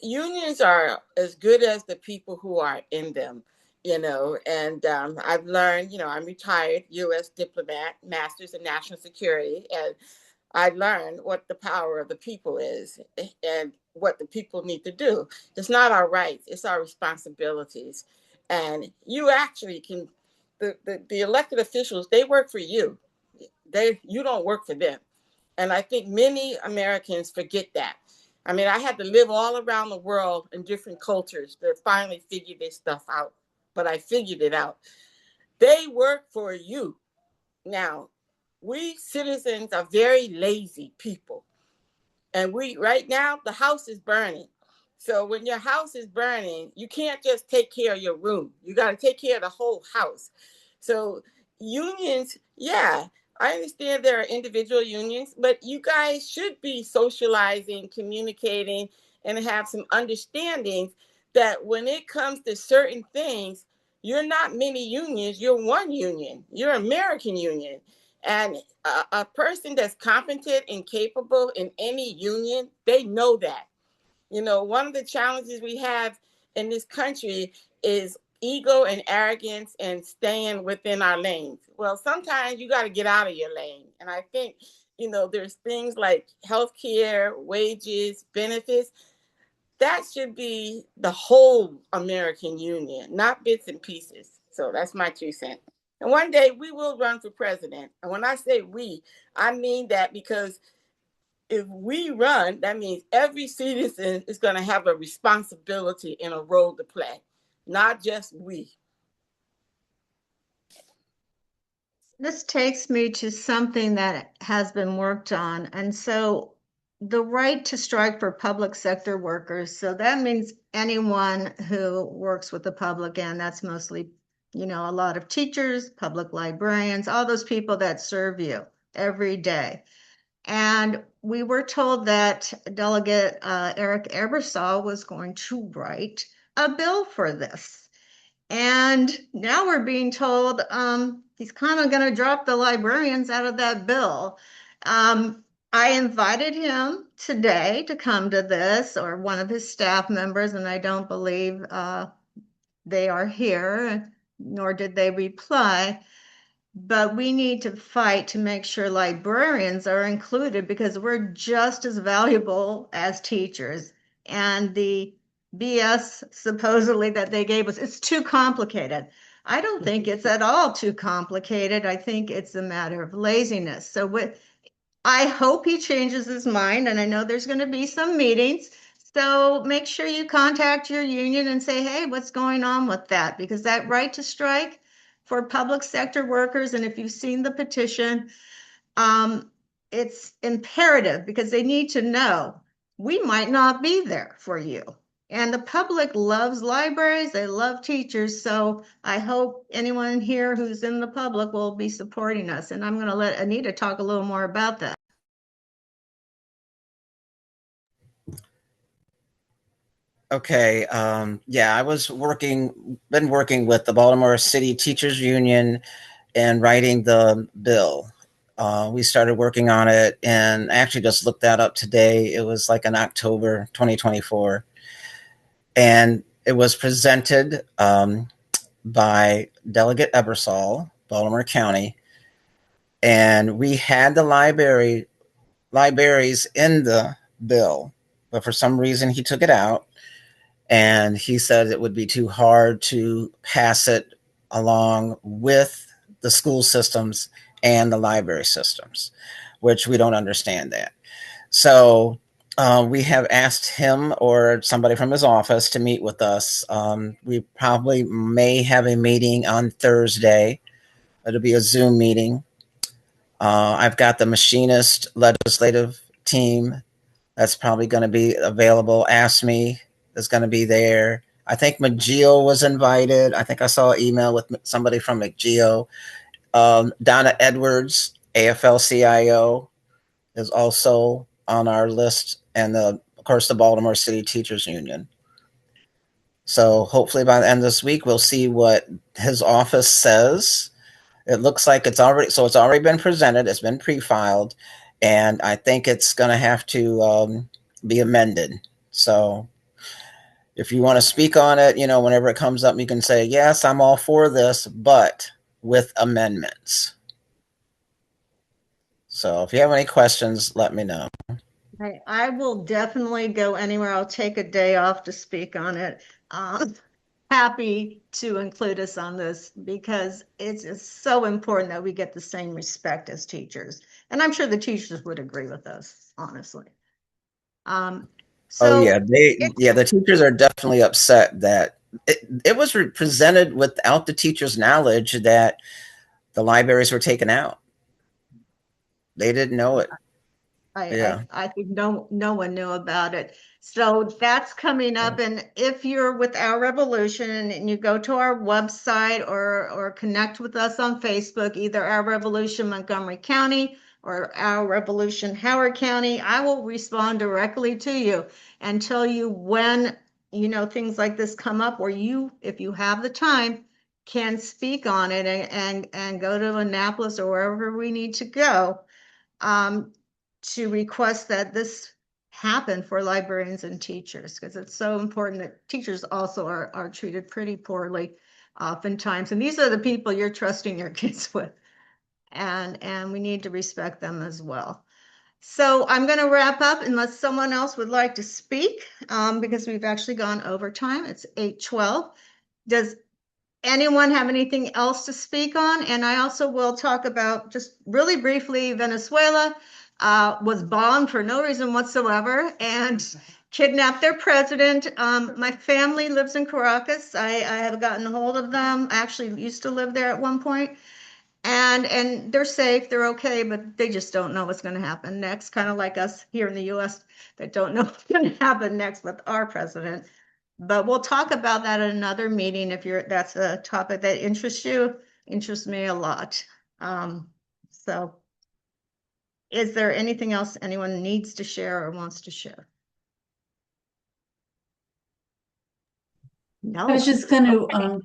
unions are as good as the people who are in them, and I've learned, I'm retired U.S. diplomat, master's in national security, and I learned what the power of the people is and what the people need to do. It's not our rights, it's our responsibilities. And you actually can, the elected officials, they work for you. You don't work for them. And I think many Americans forget that. I mean, I had to live all around the world in different cultures to finally figure this stuff out. But I figured it out. They work for you. Now, we citizens are very lazy people. And right now, the house is burning. So when your house is burning, you can't just take care of your room. You got to take care of the whole house. So unions, yeah, I understand there are individual unions, but you guys should be socializing, communicating, and have some understanding that when it comes to certain things, you're not many unions, you're one union, you're American Union. And a person that's competent and capable in any union, they know that. One of the challenges we have in this country is ego and arrogance and staying within our lanes. Well, sometimes you got to get out of your lane. And I think, there's things like healthcare, wages, benefits. That should be the whole American Union, not bits and pieces. So that's my 2 cents. And one day we will run for president. And when I say we, I mean that because if we run, that means every citizen is going to have a responsibility and a role to play, not just we. This takes me to something that has been worked on. And so the right to strike for public sector workers. So that means anyone who works with the public, and that's mostly, a lot of teachers, public librarians, all those people that serve you every day. And we were told that Delegate Eric Ebersol was going to write a bill for this. And now we're being told he's kind of going to drop the librarians out of that bill. I invited him today to come to this, or one of his staff members, and I don't believe they are here, nor did they reply. But we need to fight to make sure librarians are included because we're just as valuable as teachers. And the BS supposedly that they gave us, it's too complicated. I don't think it's at all too complicated. I think it's a matter of laziness. So I hope he changes his mind, and I know there's going to be some meetings. So make sure you contact your union and say, hey, what's going on with that? Because that right to strike for public sector workers, and if you've seen the petition, it's imperative because they need to know we might not be there for you. And the public loves libraries, they love teachers. So I hope anyone here who's in the public will be supporting us. And I'm going to let Anita talk a little more about that. Okay. Yeah, been working with the Baltimore City Teachers Union and writing the bill. We started working on it, and I actually just looked that up today. It was like in October 2024. And it was presented by Delegate Ebersol, Baltimore County. And we had the libraries in the bill, but for some reason he took it out. And he said it would be too hard to pass it along with the school systems and the library systems, which we don't understand that. So we have asked him or somebody from his office to meet with us. We probably may have a meeting on Thursday. It'll be a Zoom meeting. I've got the machinist legislative team that's probably going to be available. ASME is going to be there. I think McGeo was invited. I think I saw an email with somebody from McGeo. Donna Edwards, AFL-CIO, is also on our list, and of course the Baltimore City Teachers Union. So hopefully by the end of this week, we'll see what his office says. It looks like it's already been presented. It's been pre-filed, and I think it's going to have to be amended. So if you want to speak on it, whenever it comes up, you can say, yes, I'm all for this, but with amendments. So if you have any questions, let me know. I will definitely go anywhere. I'll take a day off to speak on it. Happy to include us on this because it's just so important that we get the same respect as teachers. And I'm sure the teachers would agree with us, honestly. The teachers are definitely upset that it was presented without the teachers' knowledge that the libraries were taken out. They didn't know it. I think no one knew about it. So that's coming up. And if you're with Our Revolution and you go to our website or connect with us on Facebook, either Our Revolution Montgomery County or Our Revolution Howard County, I will respond directly to you and tell you when, things like this come up where you, if you have the time, can speak on it and go to Annapolis or wherever we need to go. To request that this happen for librarians and teachers, because it's so important that teachers also are treated pretty poorly oftentimes. And these are the people you're trusting your kids with. And we need to respect them as well. So I'm going to wrap up unless someone else would like to speak, because we've actually gone over time. It's 8:12. Does anyone have anything else to speak on? And I also will talk about, just really briefly, Venezuela was bombed for no reason whatsoever and kidnapped their president. My family lives in Caracas. I have gotten a hold of them. I actually used to live there at one point. And they're safe, they're okay, but they just don't know what's going to happen next, kind of like us here in the US that don't know what's going to happen next with our president. But we'll talk about that at another meeting if that's a topic that interests you. Interests me a lot. So is there anything else anyone needs to share or wants to share? No. I was just going to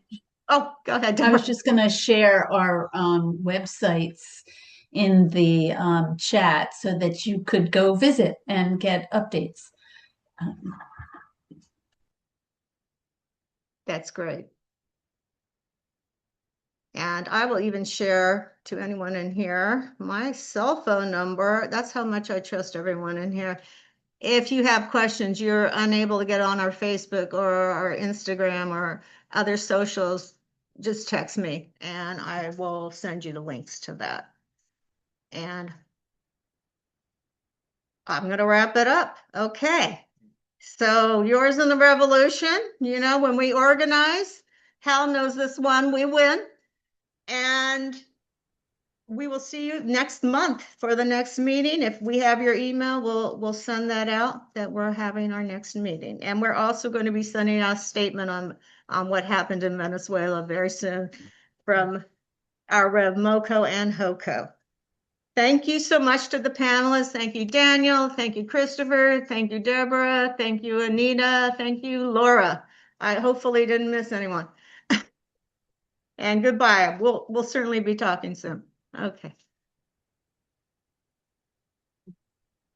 oh, go ahead. I was just going to share our websites in the chat so that you could go visit and get updates. That's great. And I will even share to anyone in here my cell phone number. That's how much I trust everyone in here. If you have questions, you're unable to get on our Facebook or our Instagram or other socials, just text me and I will send you the links to that. And I'm going to wrap it up. Okay. So yours in the revolution, when we organize, Hal knows this one, we win. And we will see you next month for the next meeting. If we have your email, we'll send that out that we're having our next meeting. And we're also going to be sending out a statement on what happened in Venezuela very soon from our Rev MoCo and HOCO. Thank you so much to the panelists. Thank you, Daniel. Thank you, Christopher. Thank you, Deborah. Thank you, Anita. Thank you, Laura. I hopefully didn't miss anyone. And goodbye. We'll certainly be talking soon. Okay.